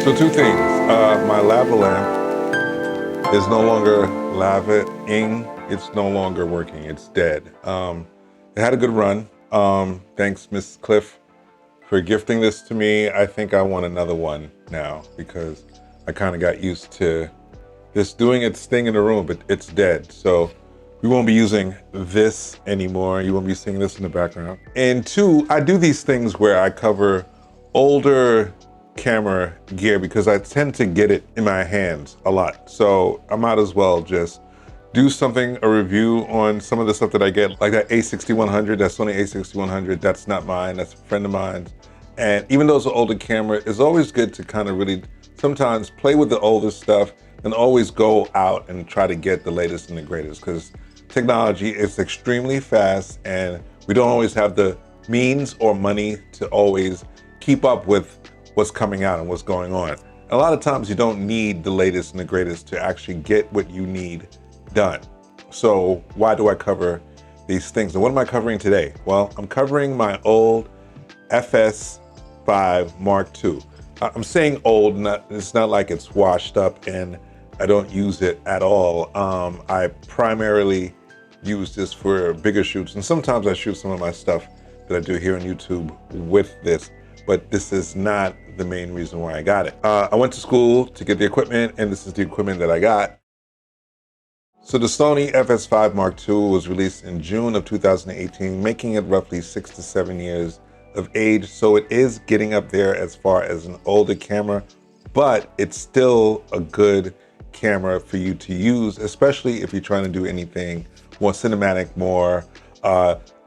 So two things. My lava lamp is no longer lava-ing. It's no longer working. It's dead. It had a good run. Thanks, Miss Cliff, for gifting this to me. I think I want another one now because I kind of got used to this doing its thing in the room, but it's dead. So we won't be using this anymore. You won't be seeing this in the background. And two, I do these things where I cover older camera gear because I tend to get it in my hands a lot. So I might as well just do something, a review on some of the stuff that I get, like that A6100, that Sony A6100, that's not mine, that's a friend of mine. And even though it's an older camera, it's always good to kind of really sometimes play with the older stuff and always go out and try to get the latest and the greatest, because technology is extremely fast and we don't always have the means or money to always keep up with what's coming out and what's going on. And a lot of times you don't need the latest and the greatest to actually get what you need done. So why do I cover these things? And what am I covering today? Well, I'm covering my old FS5 Mark II. I'm saying old, it's not like it's washed up and I don't use it at all. I primarily use this for bigger shoots, and sometimes I shoot some of my stuff that I do here on YouTube with this, but this is not the main reason why I got it. I went to school to get the equipment, and this is the equipment that I got. So the Sony FS5 Mark II was released in June of 2018, making it roughly 6 to 7 years of age. So it is getting up there as far as an older camera, but it's still a good camera for you to use, especially if you're trying to do anything more cinematic, more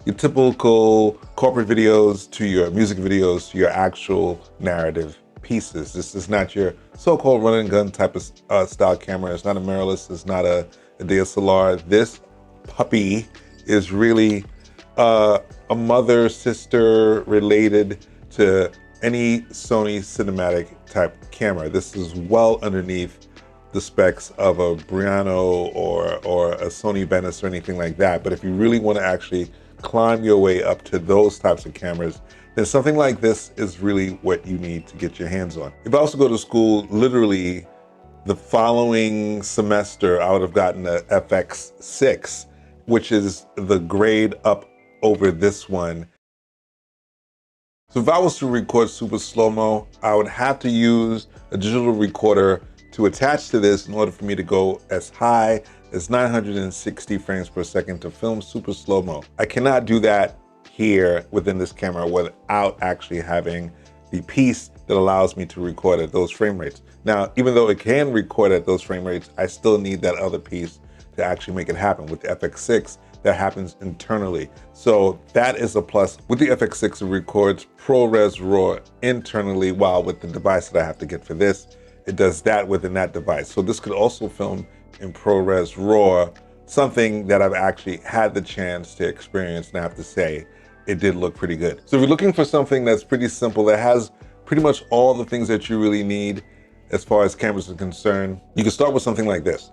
your typical corporate videos to your music videos to your actual narrative pieces. This is not your so-called run and gun type of style camera. It's not a mirrorless, it's not a DSLR. This puppy is really a mother, sister related to any Sony cinematic type camera. This is well underneath the specs of a Maono or a Sony Venice or anything like that. But if you really want to actually climb your way up to those types of cameras, then something like this is really what you need to get your hands on. If I also go to school, literally the following semester, I would have gotten a FX6, which is the grade up over this one. So if I was to record super slow-mo, I would have to use a digital recorder to attach to this in order for me to go as high as 960 frames per second to film super slow-mo. I cannot do that here within this camera without actually having the piece that allows me to record at those frame rates. Now, even though it can record at those frame rates, I still need that other piece to actually make it happen. With the FX6, that happens internally. So that is a plus. With the FX6, it records ProRes RAW internally, while with the device that I have to get for this, it does that within that device. So this could also film in ProRes RAW, something that I've actually had the chance to experience, and I have to say, it did look pretty good. So if you're looking for something that's pretty simple, that has pretty much all the things that you really need as far as cameras are concerned, you can start with something like this.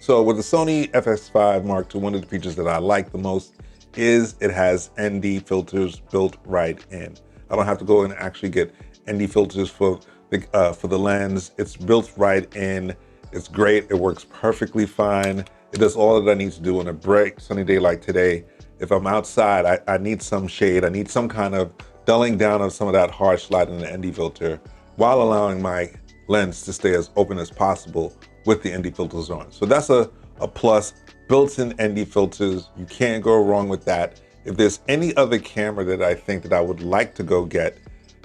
So with the Sony FS5 Mark II, one of the features that I like the most is it has ND filters built right in. I don't have to go and actually get ND filters for the lens. It's built right in. It's great. It works perfectly fine. It does all that I need to do on a bright sunny day like today. If I'm outside, I need some shade. I need some kind of dulling down of some of that harsh light in the ND filter while allowing my lens to stay as open as possible with the ND filters on. So that's a plus. Built-in ND filters, you can't go wrong with that. If there's any other camera that I think that I would like to go get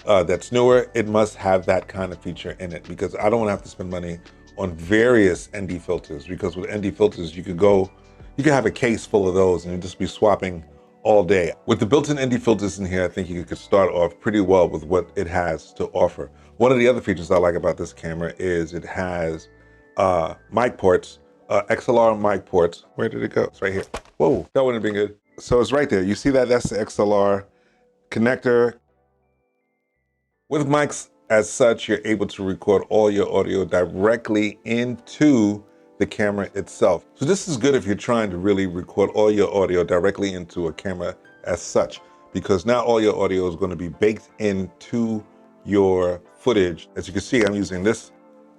that's newer, it must have that kind of feature in it, because I don't want to have to spend money on various ND filters, because with ND filters, you could have a case full of those and you'd just be swapping all day. With the built-in ND filters in here, I think you could start off pretty well with what it has to offer. One of the other features I like about this camera is it has mic ports, XLR mic ports. Where did it go? It's right here. Whoa, that wouldn't have been good. So it's right there. You see that? That's the XLR connector. With mics as such, you're able to record all your audio directly into the camera itself. So this is good if you're trying to really record all your audio directly into a camera as such, because now all your audio is going to be baked into your footage. As you can see, I'm using this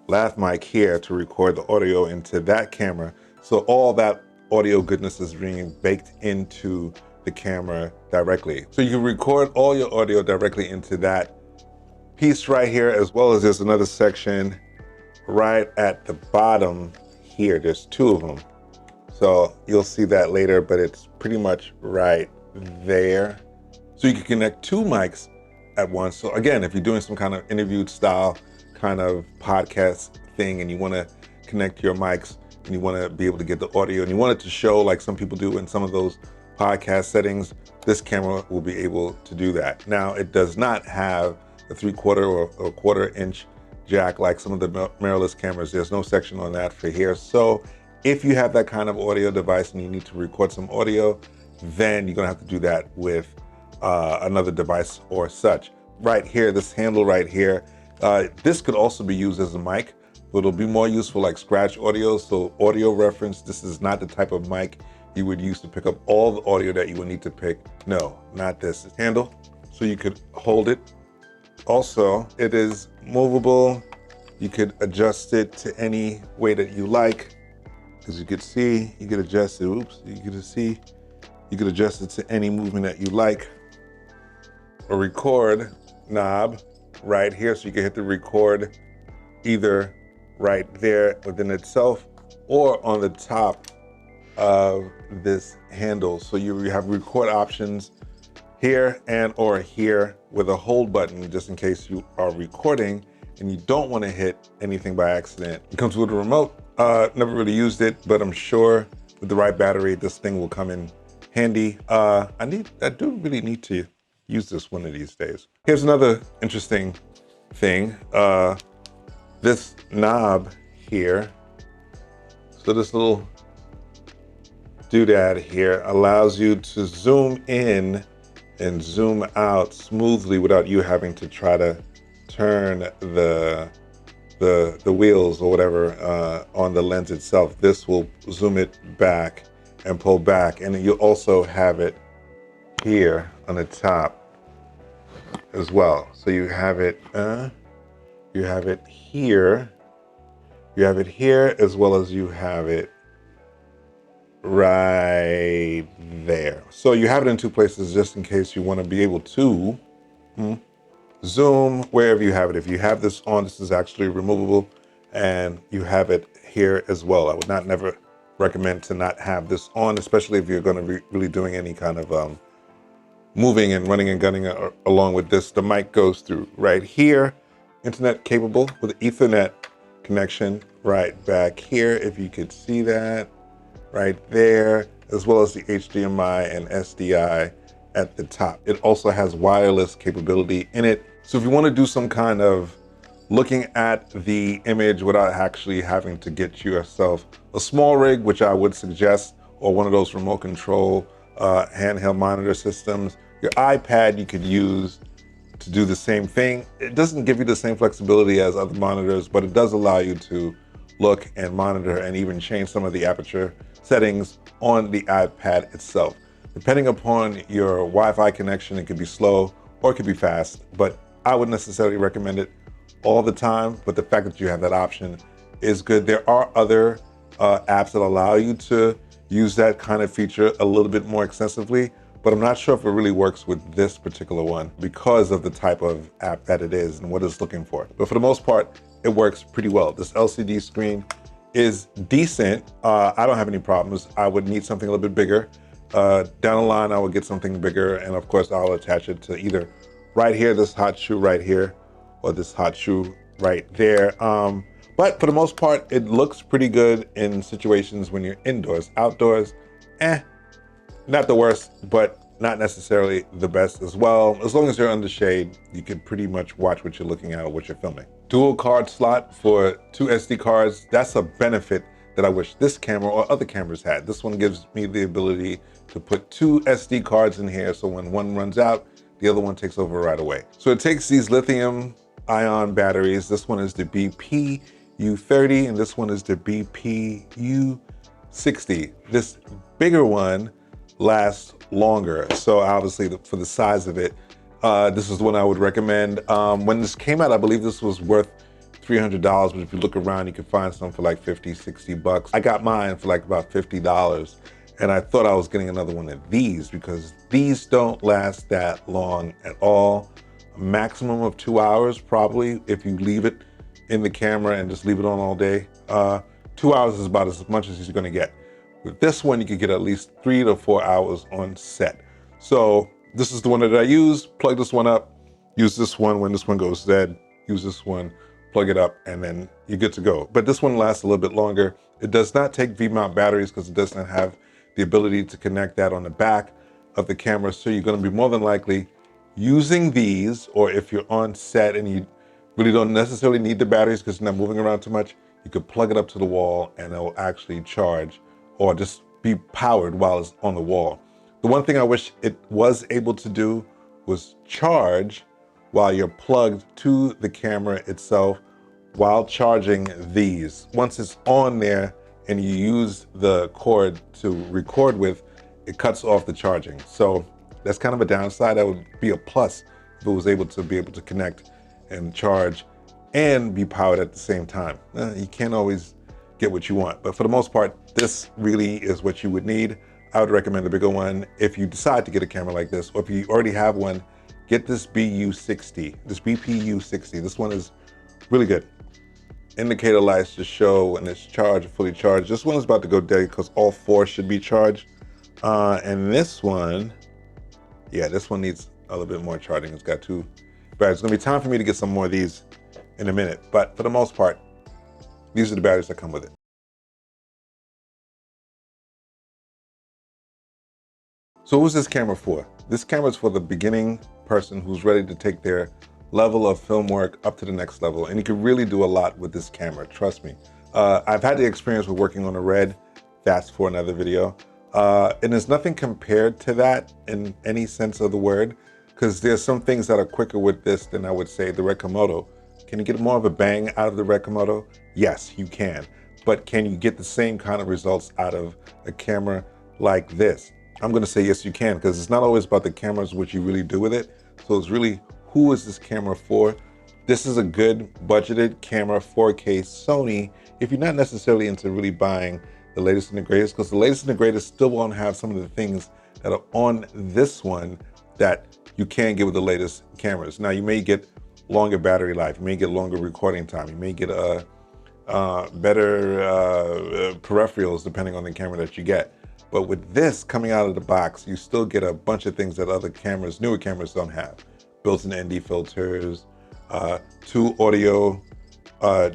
lav mic here to record the audio into that camera. So all that audio goodness is being baked into the camera directly. So you can record all your audio directly into that piece right here, as well as there's another section right at the bottom here. There's two of them. So you'll see that later, but it's pretty much right there. So you can connect two mics at once. So again, if you're doing some kind of interviewed style kind of podcast thing and you want to connect your mics and you want to be able to get the audio and you want it to show like some people do in some of those podcast settings, this camera will be able to do that. Now, it does not have a 3/4 or a 1/4 inch jack like some of the mirrorless cameras. There's no section on that for here. So if you have that kind of audio device and you need to record some audio, then you're gonna have to do that with another device or such. Right here, this handle right here, this could also be used as a mic, but it'll be more useful like scratch audio. So audio reference, this is not the type of mic you would use to pick up all the audio that you would need to pick. No, not this handle. So you could hold it. Also, it is movable. You could adjust it to any way that you like. As you can see, you could adjust it, you could adjust it to any movement that you like. A record knob right here, so you can hit the record either right there within itself or on the top of this handle. So you have record options here and or here with a hold button, just in case you are recording and you don't want to hit anything by accident. It comes with a remote. Never really used it, but I'm sure with the right battery, this thing will come in handy. I do really need to use this one of these days. Here's another interesting thing. This knob here, so this little doodad here allows you to zoom in and zoom out smoothly without you having to try to turn the wheels or whatever on the lens itself. This will zoom it back and pull back, and you'll also have it here on the top as well. So you have it here, as well as you have it right there. So you have it in two places just in case you want to be able to zoom wherever you have it. If you have this on, this is actually removable, and you have it here as well. I would never recommend to not have this on, especially if you're going to be really doing any kind of moving and running and gunning along with this. The mic goes through right here, internet capable with Ethernet connection right back here, if you could see that right there, as well as the HDMI and SDI at the top. It also has wireless capability in it. So if you want to do some kind of looking at the image without actually having to get yourself a small rig, which I would suggest, or one of those remote control handheld monitor systems, your iPad you could use to do the same thing. It doesn't give you the same flexibility as other monitors, but it does allow you to look and monitor and even change some of the aperture settings on the iPad itself. Depending upon your Wi-Fi connection, it could be slow or it could be fast, but I wouldn't necessarily recommend it all the time, but the fact that you have that option is good. There are other apps that allow you to use that kind of feature a little bit more extensively, but I'm not sure if it really works with this particular one because of the type of app that it is and what it's looking for. But for the most part, it works pretty well. This LCD screen is decent. I don't have any problems. I would need something a little bit bigger. Down the line, I would get something bigger, and of course, I'll attach it to either right here, this hot shoe right here, or this hot shoe right there. But for the most part, it looks pretty good in situations when you're indoors. Outdoors, not the worst, but not necessarily the best as well. As long as you're under shade, you can pretty much watch what you're looking at or what you're filming. Dual card slot for 2 SD cards. That's a benefit that I wish this camera or other cameras had. This one gives me the ability to put 2 SD cards in here, so when one runs out, the other one takes over right away. So it takes these lithium ion batteries. This one is the BPU30 and this one is the BPU60. This bigger one lasts longer. So obviously for the size of it, This is the one I would recommend. When this came out, I believe this was worth $300, but if you look around, you can find some for like 50, 60 bucks. I got mine for like about $50, and I thought I was getting another one of these because these don't last that long at all. A maximum of 2 hours, probably, if you leave it in the camera and just leave it on all day. 2 hours is about as much as you're gonna get. With this one, you could get at least 3 to 4 hours on set. So this is the one that I use. Plug this one up, use this one when this one goes dead, use this one, plug it up, and then you're good to go. But this one lasts a little bit longer. It does not take V-mount batteries because it does not have the ability to connect that on the back of the camera. So you're gonna be more than likely using these, or if you're on set and you really don't necessarily need the batteries because you're not moving around too much, you could plug it up to the wall and it will actually charge or just be powered while it's on the wall. The one thing I wish it was able to do was charge while you're plugged to the camera itself while charging these. Once it's on there and you use the cord to record with, it cuts off the charging. So that's kind of a downside. That would be a plus if it was able to connect and charge and be powered at the same time. You can't always get what you want, but for the most part, this really is what you would need. I would recommend a bigger one. If you decide to get a camera like this, or if you already have one, get this BU60, this BPU60. This one is really good. Indicator lights to show when it's charged, fully charged. This one is about to go dead because all 4 should be charged. And this one, yeah, this one needs a little bit more charging. It's got 2 batteries. It's gonna be time for me to get some more of these in a minute, but for the most part, these are the batteries that come with it. So who's this camera for? This camera is for the beginning person who's ready to take their level of film work up to the next level. And you can really do a lot with this camera, trust me. I've had the experience with working on a Red, that's for another video. And there's nothing compared to that in any sense of the word, because there's some things that are quicker with this than I would say the Red Komodo. Can you get more of a bang out of the Red Komodo? Yes, you can. But can you get the same kind of results out of a camera like this? I'm gonna say yes, you can, because it's not always about the cameras, what you really do with it. So it's really, who is this camera for? This is a good budgeted camera, 4K Sony, if you're not necessarily into really buying the latest and the greatest, because the latest and the greatest still won't have some of the things that are on this one that you can get with the latest cameras. Now, you may get longer battery life, you may get longer recording time, you may get better peripherals depending on the camera that you get. But with this coming out of the box, you still get a bunch of things that other cameras, newer cameras, don't have. Built-in ND filters, 2 audio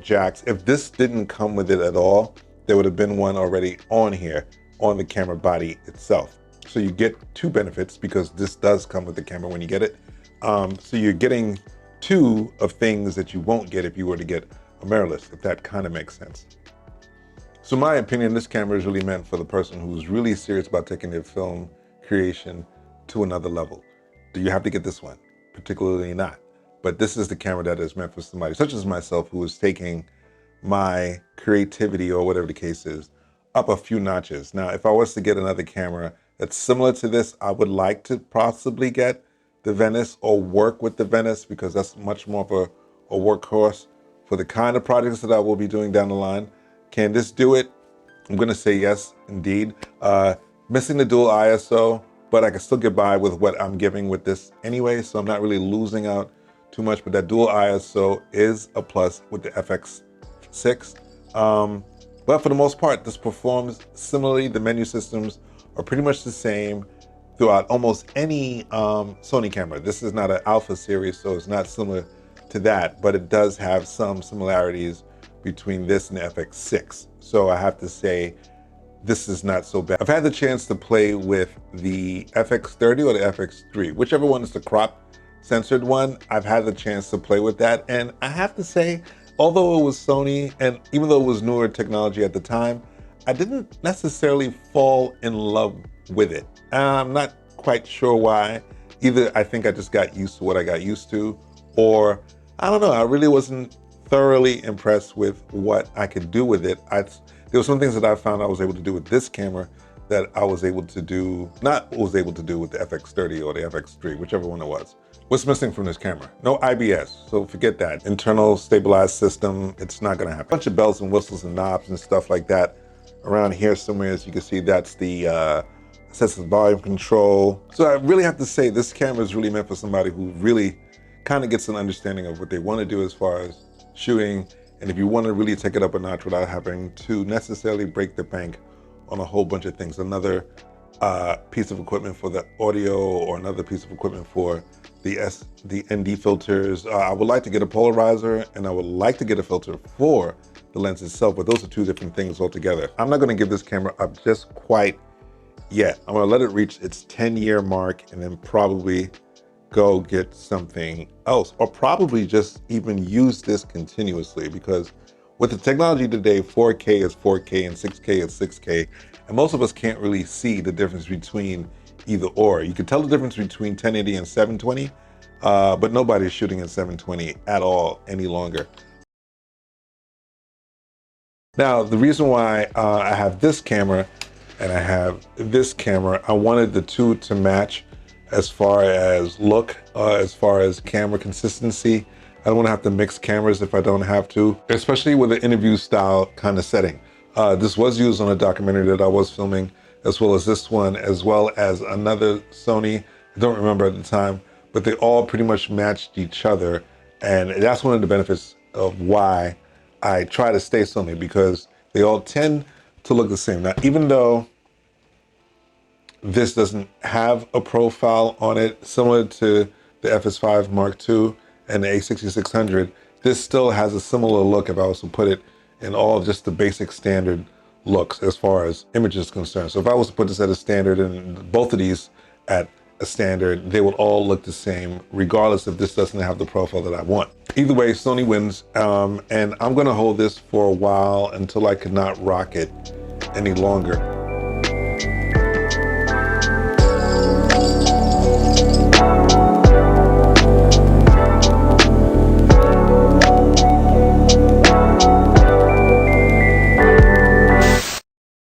jacks. If this didn't come with it at all, there would have been one already on here, on the camera body itself. So you get 2 benefits because this does come with the camera when you get it. So you're getting 2 of things that you won't get if you were to get a mirrorless, if that kind of makes sense. So in my opinion, this camera is really meant for the person who's really serious about taking their film creation to another level. Do you have to get this one? Particularly not. But this is the camera that is meant for somebody such as myself who is taking my creativity, or whatever the case is, up a few notches. Now, if I was to get another camera that's similar to this, I would like to possibly get the Venice or work with the Venice, because that's much more of a workhorse for the kind of projects that I will be doing down the line. Can this do it? I'm gonna say yes, indeed. Missing the dual ISO, but I can still get by with what I'm giving with this anyway, so I'm not really losing out too much, but that dual ISO is a plus with the FX6. But for the most part, this performs similarly. The menu systems are pretty much the same throughout almost any Sony camera. This is not an Alpha series, so it's not similar to that, but it does have some similarities between this and the FX6. So I have to say, this is not so bad. I've had the chance to play with the FX30 or the FX3, whichever one is the crop censored one. I've had the chance to play with that. And I have to say, although it was Sony, and even though it was newer technology at the time, I didn't necessarily fall in love with it. I'm not quite sure why. Either I think I just got used to what I got used to, or I don't know, I really wasn't thoroughly impressed with what I could do with it. There were some things that I found I was able to do with this camera that I was able to do, not was able to do with the FX30 or the FX3, whichever one it was. What's missing from this camera? No IBS, so forget that. Internal stabilized system, it's not gonna happen. A bunch of bells and whistles and knobs and stuff like that. Around here somewhere, as you can see, that's the sets the volume control. So I really have to say this camera is really meant for somebody who really kind of gets an understanding of what they want to do as far as shooting, and if you want to really take it up a notch without having to necessarily break the bank on a whole bunch of things. Another piece of equipment for the audio, or another piece of equipment for the ND filters. I would like to get a polarizer, and I would like to get a filter for the lens itself, but those are two different things altogether. I'm not going to give this camera up just quite yet. I'm going to let it reach its 10-year mark and then probably go get something else, or probably just even use this continuously, because with the technology today, 4K is 4K and 6K is 6K, and most of us can't really see the difference between either or. You can tell the difference between 1080 and 720, but nobody's shooting in 720 at all any longer. Now, the reason why I have this camera and I have this camera, I wanted the two to match as far as look, as far as camera consistency. I don't want to have to mix cameras if I don't have to, especially with an interview style kind of setting. This was used on a documentary that I was filming, as well as this one, as well as another Sony. I don't remember at the time, but they all pretty much matched each other. And that's one of the benefits of why I try to stay Sony, because they all tend to look the same. Now, even though this doesn't have a profile on it, similar to the FS5 Mark II and the A6600, this still has a similar look if I was to put it in all just the basic standard looks as far as image is concerned. So if I was to put this at a standard and both of these at a standard, they would all look the same, regardless if this doesn't have the profile that I want. Either way, Sony wins, and I'm gonna hold this for a while until I cannot rock it any longer.